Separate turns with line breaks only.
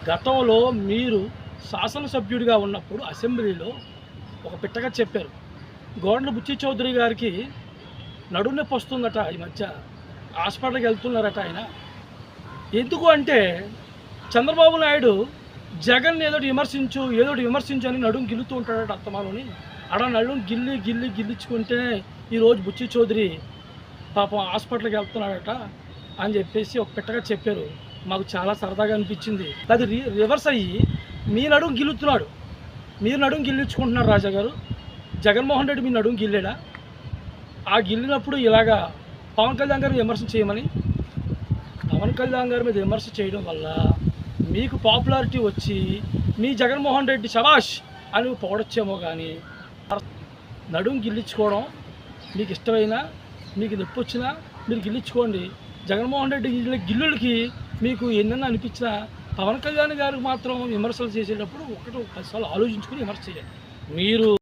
గతంలో మీరు శాసనసభ్యుడిగా ఉన్నప్పుడు అసెంబ్లీలో ఒక పిట్టగా చెప్పారు, గోండ్ల బుచ్చి చౌదరి గారికి నడుము నొప్పి వస్తుందట, ఈ మధ్య హాస్పిటల్కి వెళ్తున్నారట ఆయన. ఎందుకు అంటే చంద్రబాబు నాయుడు జగన్ ఏదోటి విమర్శించు అని నడుము గిల్లుతూ ఉంటాడట అత్తమాలోని. అడ నడుము గిల్లించుకుంటే ఈరోజు బుచ్చి చౌదరి పాపం హాస్పిటల్కి వెళ్తున్నాడట అని చెప్పేసి ఒక పిట్టగా చెప్పారు. మాకు చాలా సరదాగా అనిపించింది. అది రివర్స్ అయ్యి మీ నడుము గిల్లుతున్నాడు, మీరు నడుము గిల్లించుకుంటున్నారు. రాజా గారు, జగన్మోహన్ రెడ్డి మీ నడుము గిల్లాడా? ఆ గిల్లినప్పుడు ఇలాగా పవన్ కళ్యాణ్ గారు విమర్శ చేయమని, పవన్ కళ్యాణ్ గారి మీద విమర్శ చేయడం వల్ల మీకు పాపులారిటీ వచ్చి మీ జగన్మోహన్ రెడ్డి శబాష్ అని పొగడొచ్చేమో. కానీ నడుము గిల్లించుకోవడం మీకు ఇష్టమైనా, మీకు నొప్పి వచ్చినా మీరు గిల్లించుకోండి. జగన్మోహన్ రెడ్డి గిల్లులకి మీకు ఎన్నెన్న అనిపించినా పవన్ కళ్యాణ్ గారికి మాత్రం విమర్శలు చేసేటప్పుడు 10 సార్లు ఆలోచించుకుని విమర్శ చేయాలి. మీరు